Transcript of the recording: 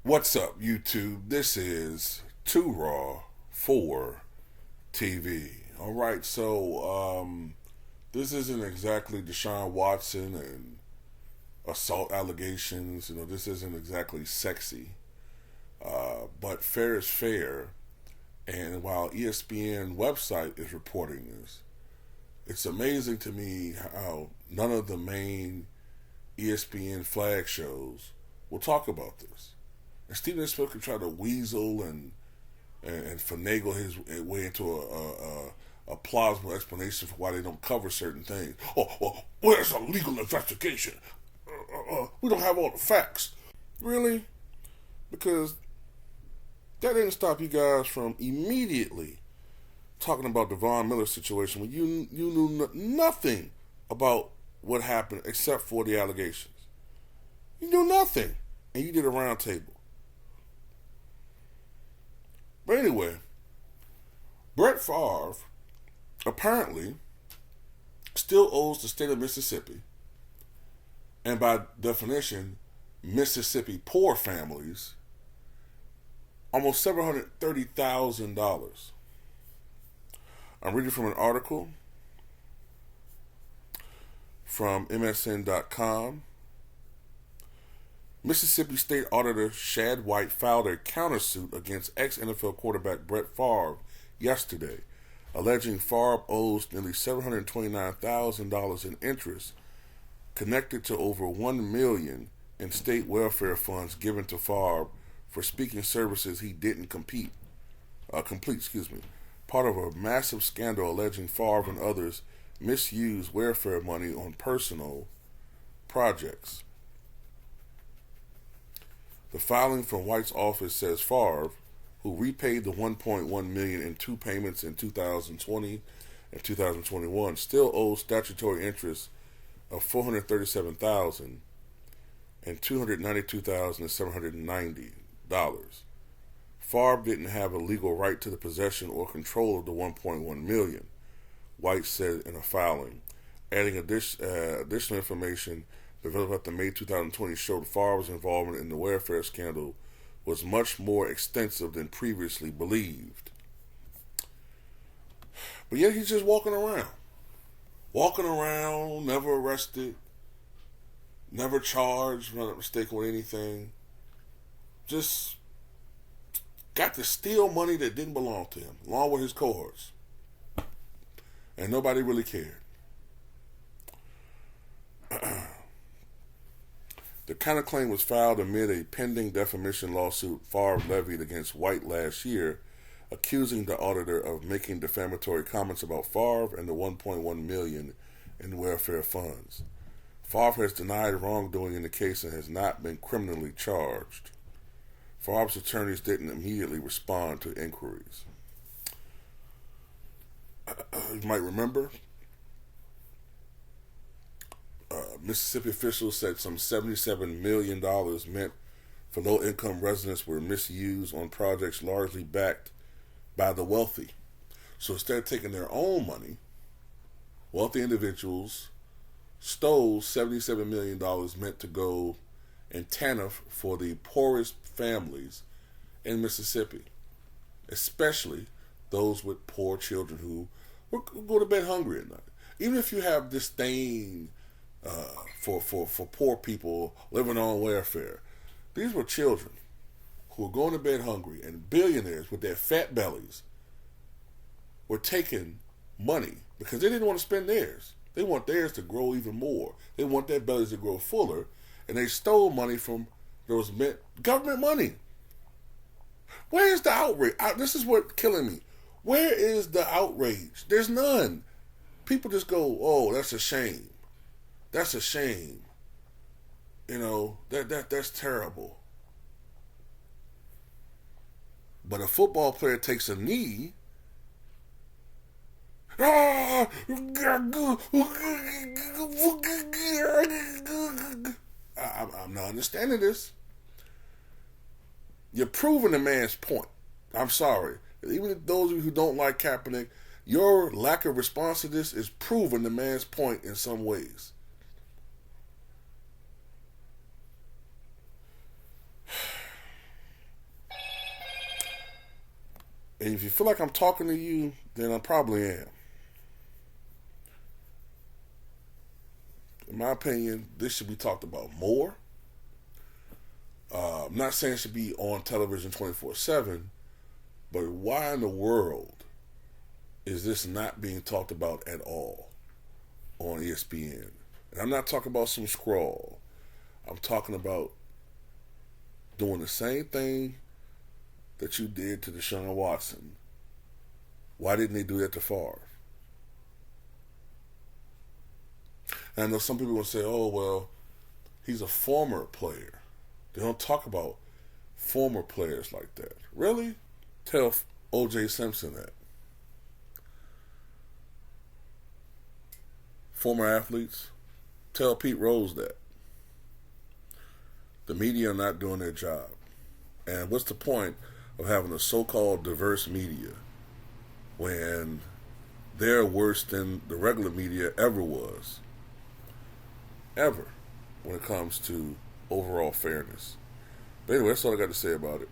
What's up, YouTube? This is Too Raw for TV. All right, this isn't exactly Deshaun Watson and assault allegations. This isn't exactly sexy, but fair is fair. And while ESPN website is reporting this, it's amazing to me how none of the main ESPN flag shows will talk about this. And Stephen Smith can try to weasel and finagle his way into a plausible explanation for why they don't cover certain things. Oh, well, where's a legal investigation? We don't have all the facts. Really? Because that didn't stop you guys from immediately talking about the Von Miller situation when you knew nothing about what happened except for the allegations. You knew nothing, and you did a round table. But anyway, Brett Favre apparently still owes the state of Mississippi, and by definition, Mississippi poor families, almost $730,000. I'm reading from an article from MSN.com. Mississippi State Auditor Shad White filed a countersuit against ex-NFL quarterback Brett Favre yesterday, alleging Favre owes nearly $729,000 in interest connected to over $1 million in state welfare funds given to Favre for speaking services he didn't complete. Part of a massive scandal alleging Favre and others misused welfare money on personal projects. The filing from White's office says Favre, who repaid the $1.1 million in two payments in 2020 and 2021, still owes statutory interest of $437,000 and $292,790. Favre didn't have a legal right to the possession or control of the $1.1 million, White said in a filing, adding additional information developed after May 2020 showed Favre's involvement in the welfare scandal was much more extensive than previously believed. But yet he's just walking around, never arrested, never charged, not mistaken with anything. Just got to steal money that didn't belong to him, along with his cohorts. And nobody really cared. The counterclaim was filed amid a pending defamation lawsuit Favre levied against White last year, accusing the auditor of making defamatory comments about Favre and the $1.1 million in welfare funds. Favre has denied wrongdoing in the case and has not been criminally charged. Favre's attorneys didn't immediately respond to inquiries. You might remember, Mississippi officials said some $77 million meant for low-income residents were misused on projects largely backed by the wealthy. So instead of taking their own money, wealthy individuals stole $77 million meant to go in TANF for the poorest families in Mississippi, especially those with poor children who go to bed hungry at night. Even if you have disdain for poor people living on welfare, these were children who were going to bed hungry, and billionaires with their fat bellies were taking money because they didn't want to spend theirs. They want theirs to grow even more. They want their bellies to grow fuller, and they stole money from those government money. Where is the outrage? This is what's killing me. Where is the outrage? There's none. People just go, "Oh, that's a shame. That's a shame. That's terrible." But a football player takes a knee. I'm not understanding this. You're proving the man's point. I'm sorry. Even those of you who don't like Kaepernick, your lack of response to this is proving the man's point in some ways. And if you feel like I'm talking to you, then I probably am. In my opinion, this should be talked about more. I'm not saying it should be on television 24/7, but why in the world is this not being talked about at all on ESPN? And I'm not talking about some scrawl. I'm talking about doing the same thing that you did to Deshaun Watson. Why didn't they do that to Favre? And I know some people will say, oh, well, he's a former player. They don't talk about former players like that. Really? Tell O.J. Simpson that. Former athletes, tell Pete Rose that. The media are not doing their job. And what's the point of having a so-called diverse media when they're worse than the regular media ever was? Ever. When it comes to overall fairness. But anyway, that's all I got to say about it.